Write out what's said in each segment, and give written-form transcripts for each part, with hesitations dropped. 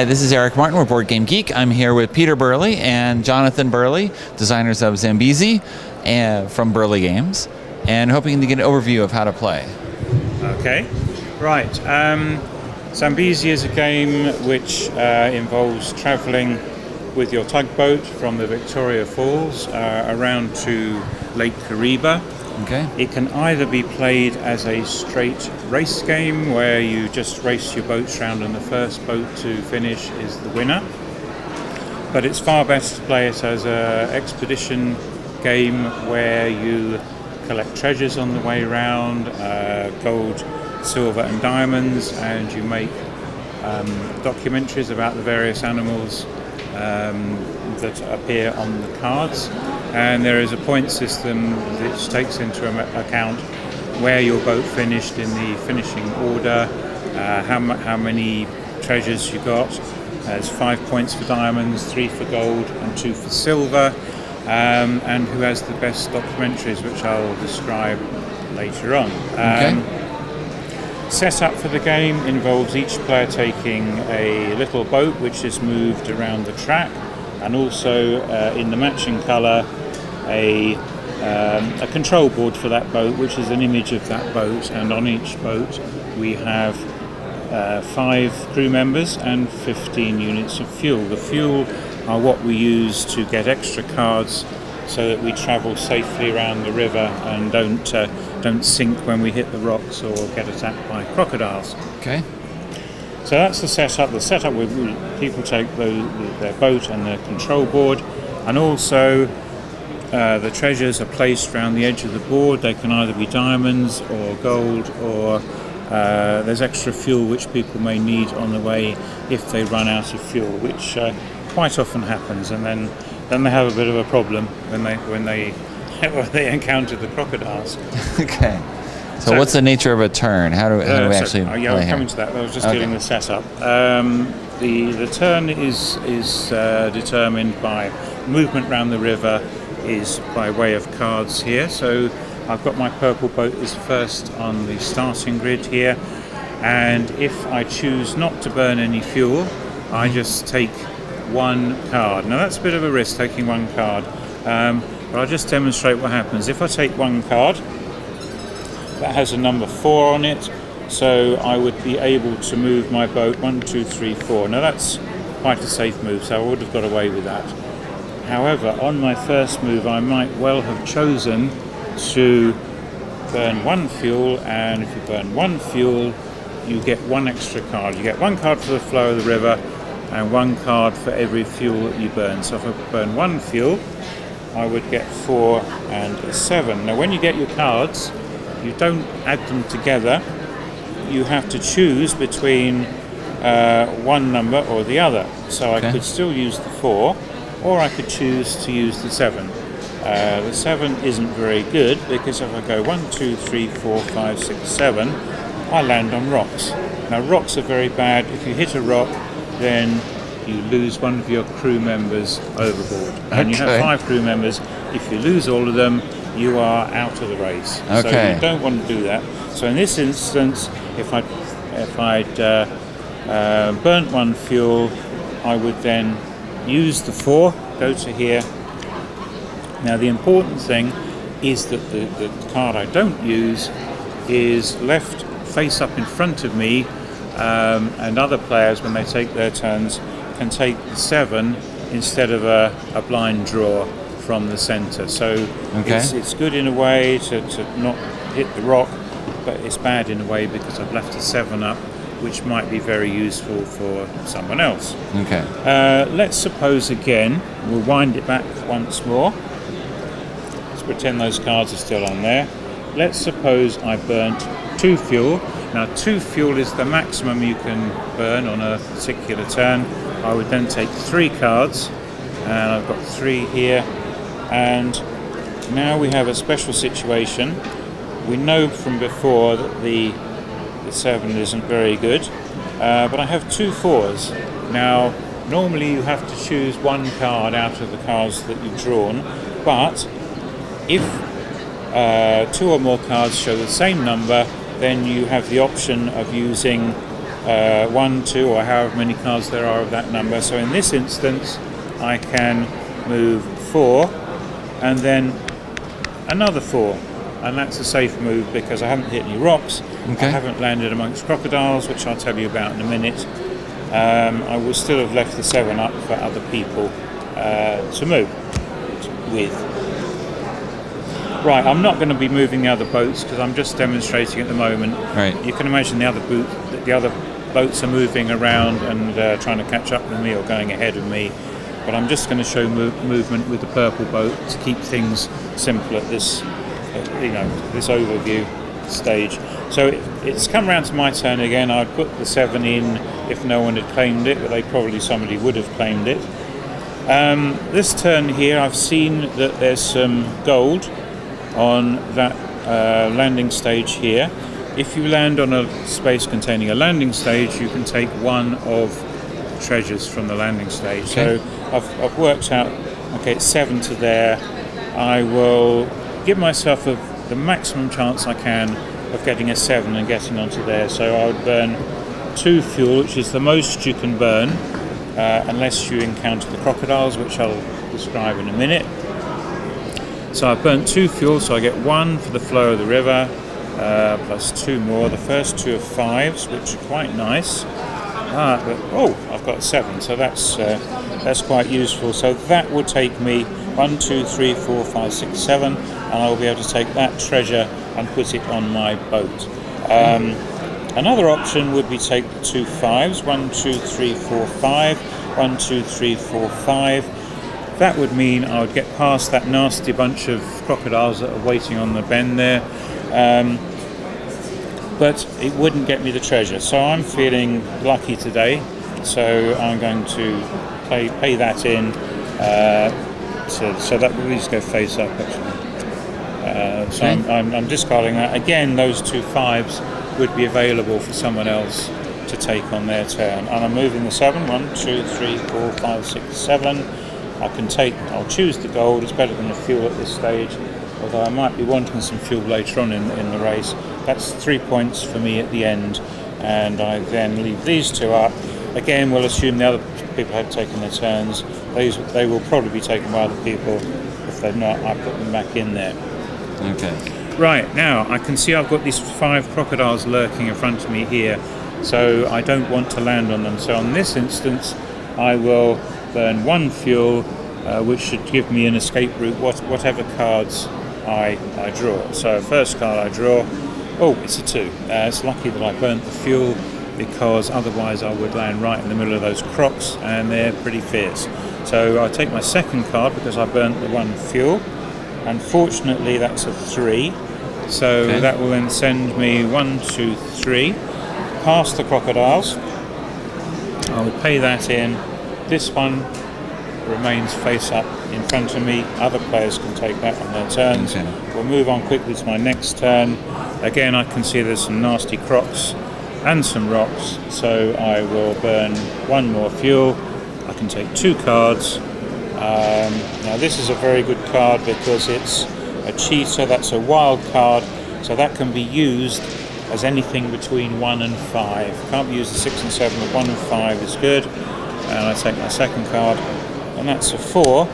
Hi, this is Eric Martin. We're Board Game Geek. I'm here with Peter Burley and Jonathan Burley, designers of Zambezi and from Burley Games, and hoping to get an overview of how to play. Okay, right. Zambezi is a game which involves travelling with your tugboat from the Victoria Falls around to Lake Kariba. Okay. It can either be played as a straight race game where you just race your boats around and the first boat to finish is the winner. But it's far better to play it as an expedition game where you collect treasures on the way around, gold, silver and diamonds, and you make documentaries about the various animals that appear on the cards. And there is a point system which takes into account where your boat finished in the finishing order, how many treasures you got. There's 5 points for diamonds, 3 for gold and 2 for silver, and who has the best documentaries, which I'll describe later on. Setup for the game involves each player taking a little boat which is moved around the track, and also in the matching colour a control board for that boat, which is an image of that boat, and on each boat we have 5 crew members and 15 units of fuel. The fuel are what we use to get extra cards so that we travel safely around the river and don't sink when we hit the rocks or get attacked by crocodiles. Okay. So that's the setup. The setup with people take their boat and their control board, and also the treasures are placed around the edge of the board. They can either be diamonds or gold, or there's extra fuel which people may need on the way if they run out of fuel, which quite often happens, and then they have a bit of a problem when they encounter the crocodiles. Okay. So what's the nature of a turn? How do we actually play I'm coming to that. I was just dealing with setup. The turn is determined by movement around the river, is by way of cards here. So I've got my purple boat is first on the starting grid here, and if I choose not to burn any fuel, I just take 1 card. Now that's a bit of a risk, taking 1 card, but I'll just demonstrate what happens. If I take 1 card, that has a number 4 on it, so I would be able to move my boat 1, 2, 3, 4. Now that's quite a safe move, so I would have got away with that. However, on my first move I might well have chosen to burn 1 fuel, and if you burn 1 fuel you get 1 extra card. You get 1 card for the flow of the river and 1 card for every fuel that you burn. So if I burn 1 fuel, I would get 4 and 7. Now when you get your cards, you don't add them together. You have to choose between one number or the other. So I could still use the 4, or I could choose to use the 7. The 7 isn't very good, because if I go 1, 2, 3, 4, 5, 6, 7, I land on rocks. Now rocks are very bad. If you hit a rock, then you lose one of your crew members overboard. And you have 5 crew members. If you lose all of them, you are out of the race. So you don't want to do that. So in this instance, if I'd burnt 1 fuel, I would then use the 4, go to here. Now the important thing is that the card I don't use is left face up in front of me, and other players, when they take their turns, can take the 7 instead of a blind draw from the centre. So it's good in a way to not hit the rock, but it's bad in a way because I've left a 7 up, which might be very useful for someone else. Okay. Let's suppose again, we'll wind it back once more. Let's pretend those cards are still on there. Let's suppose I burnt 2 fuel. Now 2 fuel is the maximum you can burn on a particular turn. I would then take 3 cards, and I've got 3 here, and now we have a special situation. We know from before that the 7 isn't very good, but I have 2 4s. Now normally you have to choose 1 card out of the cards that you've drawn, but if 2 or more cards show the same number, then you have the option of using 1, 2, or however many cards there are of that number. So in this instance, I can move 4 and then another 4. And that's a safe move because I haven't hit any rocks. Okay. I haven't landed amongst crocodiles, which I'll tell you about in a minute. I will still have left the 7 up for other people to move with. Right, I'm not going to be moving the other boats because I'm just demonstrating at the moment. Right. You can imagine the other boats are moving around and trying to catch up with me or going ahead of me. But I'm just going to show movement with the purple boat to keep things simple at this, this overview stage. So it's come round to my turn again. I'd put the 7 in if no one had claimed it, but somebody would have claimed it. This turn here, I've seen that there's some gold on that landing stage here. If you land on a space containing a landing stage, you can take one of the treasures from the landing stage. Okay. So I've worked out, okay, it's 7 to there. I will give myself the maximum chance I can of getting a 7 and getting onto there. So I would burn 2 fuel, which is the most you can burn, unless you encounter the crocodiles, which I'll describe in a minute. So I've burnt 2 fuel, so I get 1 for the flow of the river, plus 2 more. The first 2 are 5s, which are quite nice. I've got 7, so that's quite useful. So that will take me 1, 2, 3, 4, 5, 6, 7, and I'll be able to take that treasure and put it on my boat. Another option would be take the 2 5s, 1, 2, 3, 4, 5, 1, 2, 3, 4, 5. That would mean I would get past that nasty bunch of crocodiles that are waiting on the bend there, but it wouldn't get me the treasure. So I'm feeling lucky today, so I'm going to pay that in, so that will just go face up actually. So I'm discarding that. Again, those 2 5s would be available for someone else to take on their turn. And I'm moving the 7. 1, 2, 3, 4, 5, 6, 7. I'll choose the gold. It's better than the fuel at this stage, although I might be wanting some fuel later on in the race. That's 3 points for me at the end, and I then leave these 2 up. Again, we'll assume the other people have taken their turns. They will probably be taken by other people. If they're not, I put them back in there. Okay. Right, now I can see I've got these 5 crocodiles lurking in front of me here, so I don't want to land on them. So on this instance, I will burn 1 fuel, which should give me an escape route, whatever cards I draw. So first card I draw, it's a 2. It's lucky that I burnt the fuel, because otherwise I would land right in the middle of those crocs, and they're pretty fierce. So I'll take my second card because I burnt the 1 fuel. Unfortunately, that's a 3, so okay. That will then send me 1, 2, 3 past the crocodiles. I will pay that in. This one remains face up in front of me. Other players can take that on their turns. Okay. We'll move on quickly to my next turn. Again, I can see there's some nasty crocs and some rocks, so I will burn 1 more fuel. I can take 2 cards. Now this is a very good card because it's a cheater. That's a wild card, so that can be used as anything between 1 and 5. Can't be used as 6 and 7, but 1 and 5 is good. And I take my second card, and that's a 4,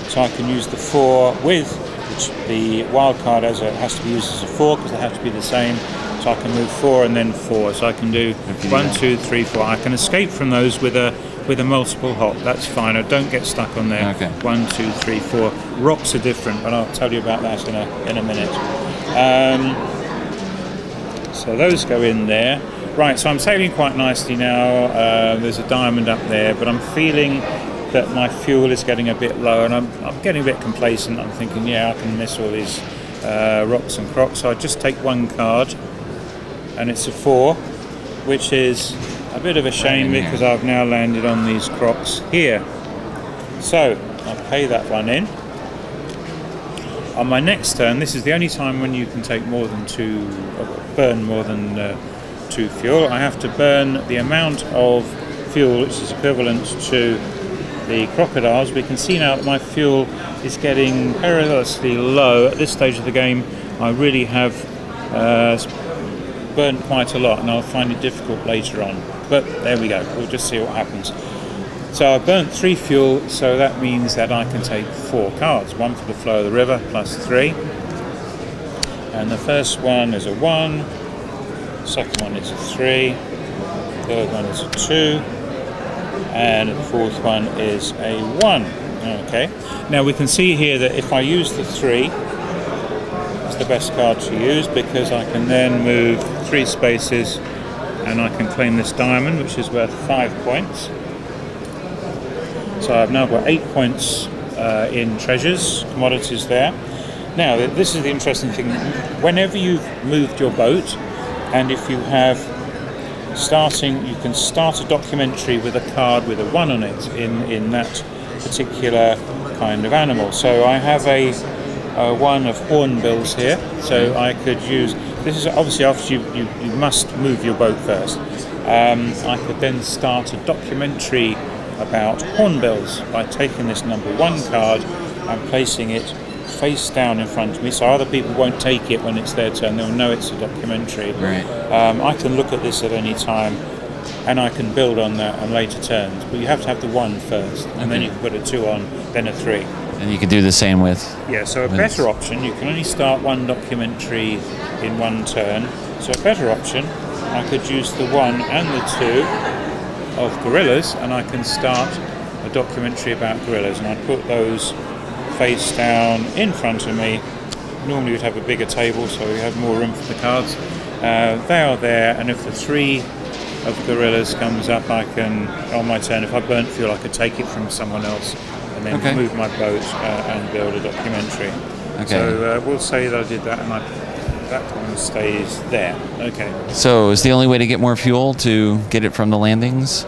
so I can use the 4 with the wild card as it has to be used as a 4 because they have to be the same. So I can move 4 and then 4. So I can do 1, 2, 3, 4. I can escape from those with a multiple hop. That's fine. I don't get stuck on there. Okay. 1, 2, 3, 4. Rocks are different, but I'll tell you about that in a minute. So those go in there. Right. So I'm sailing quite nicely now. There's a diamond up there, but I'm feeling that my fuel is getting a bit low, and I'm getting a bit complacent. I'm thinking, yeah, I can miss all these rocks and crocs. So I just take 1 card, and it's a 4, which is a bit of a shame because I've now landed on these crocs here. So I'll pay that one in. On my next turn, this is the only time when you can take more than 2, burn more than 2 fuel. I have to burn the amount of fuel which is equivalent to the crocodiles. We can see now that my fuel is getting perilously low. At this stage of the game, I really have burnt quite a lot, and I'll find it difficult later on. but there we go. We'll just see what happens. So I burnt 3 fuel, so that means that I can take 4 cards. 1 for the flow of the river, plus 3. And the first one is a 1. Second one is a 3. Third one is a 2. And the fourth one is a 1. Okay. Now we can see here that if I use the 3, it's the best card to use, because I can then move 3 spaces and I can claim this diamond, which is worth 5 points. So I've now got 8 points in treasures, commodities there. Now this is the interesting thing. Whenever you've moved your boat, and if you have you can start a documentary with a card with a 1 on it in that particular kind of animal. So I have a 1 of hornbills here, so I could use, this is obviously after you must move your boat first. I could then start a documentary about hornbills by taking this number 1 card and placing it face down in front of me, so other people won't take it when it's their turn. They'll know it's a documentary. Right. I can look at this at any time, and I can build on that on later turns. But you have to have the 1 first, and then you can put a 2 on, then a 3. And you can do the same with... Yeah, so a better option, you can only start 1 documentary in 1 turn. So a better option, I could use the 1 and the 2 of gorillas, and I can start a documentary about gorillas, and I put those face down in front of me. Normally you'd have a bigger table, so you have more room for the cards. They are there, and if the 3 of gorillas comes up, I can, on my turn, if I burnt fuel, I could take it from someone else and then move my boat and build a documentary. Okay. So we'll say that I did that, and that one stays there. Okay. So is the only way to get more fuel to get it from the landings?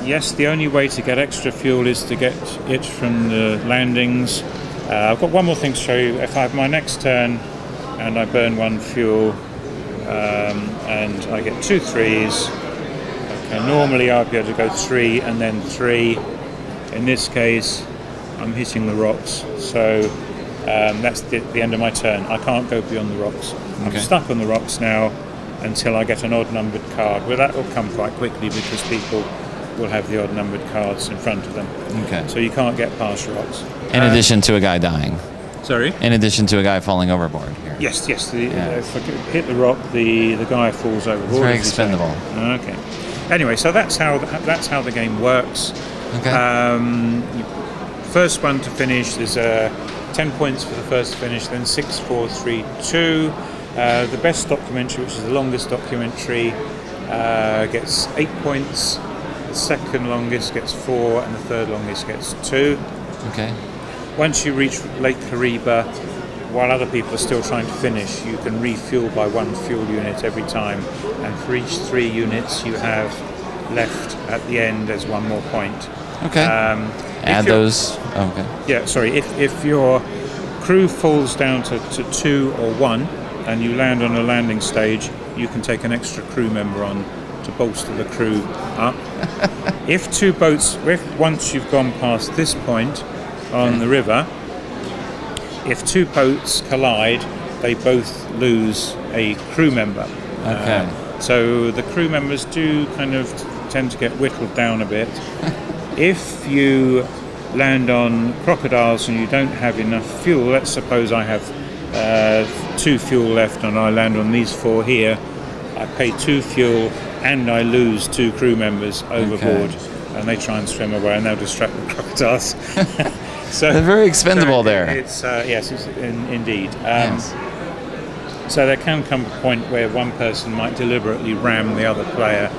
Yes, the only way to get extra fuel is to get it from the landings. I've got one more thing to show you. If I have my next turn and I burn 1 fuel and I get 2 3s, okay, normally I'd be able to go 3 and then 3. In this case, I'm hitting the rocks, so that's the end of my turn. I can't go beyond the rocks. I'm stuck on the rocks now until I get an odd numbered card. Well, that will come quite quickly because people will have the odd numbered cards in front of them. Okay. So you can't get past rocks. In addition to a guy dying. Sorry? In addition to a guy falling overboard here. Yes. If I hit the rock, the guy falls overboard. It's very expendable. Okay. Anyway, so that's how the game works. Okay. First one to finish, there's 10 points for the first finish, then 6, 4, 3, 2. The best documentary, which is the longest documentary, gets 8 points. The second longest gets 4, and the third longest gets 2. Okay. Once you reach Lake Kariba, while other people are still trying to finish, you can refuel by 1 fuel unit every time, and for each 3 units you have left at the end, there's 1 more point. Okay. Add those. Oh, okay. Yeah. Sorry. If your crew falls down to 2 or 1, and you land on a landing stage, you can take an extra crew member on to bolster the crew up. If once you've gone past this point on the river, if 2 boats collide, they both lose a crew member. Okay. So the crew members do kind of tend to get whittled down a bit. If you land on crocodiles and you don't have enough fuel, let's suppose I have 2 fuel left and I land on these 4 here, I pay 2 fuel and I lose 2 crew members overboard, and they try and swim away and they'll distract the crocodiles. So they're very expendable there. It's yes, indeed. Yes. So there can come a point where one person might deliberately ram the other player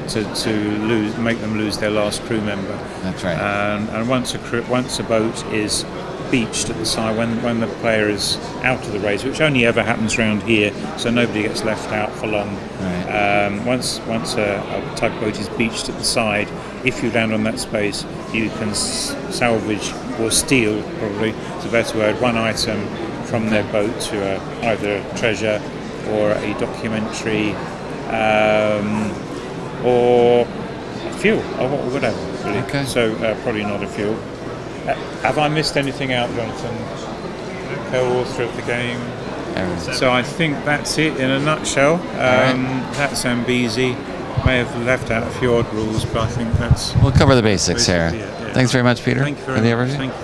to make them lose their last crew member. That's right. And once a boat is beached at the side, when the player is out of the race, which only ever happens around here, so nobody gets left out for long. Right. Once a tugboat is beached at the side, if you land on that space, you can salvage or steal, probably is a better word, 1 item from their boat to either a treasure or a documentary or a fuel or whatever. Really. Okay. So probably not a fuel. Have I missed anything out, Jonathan? Co-author of the game. So I think that's it in a nutshell. That's Zambezi. may have left out a few odd rules, but I think that's... We'll cover the basics here. Yeah. Thanks very much, Peter. Thank you very much. Overview. Thank you.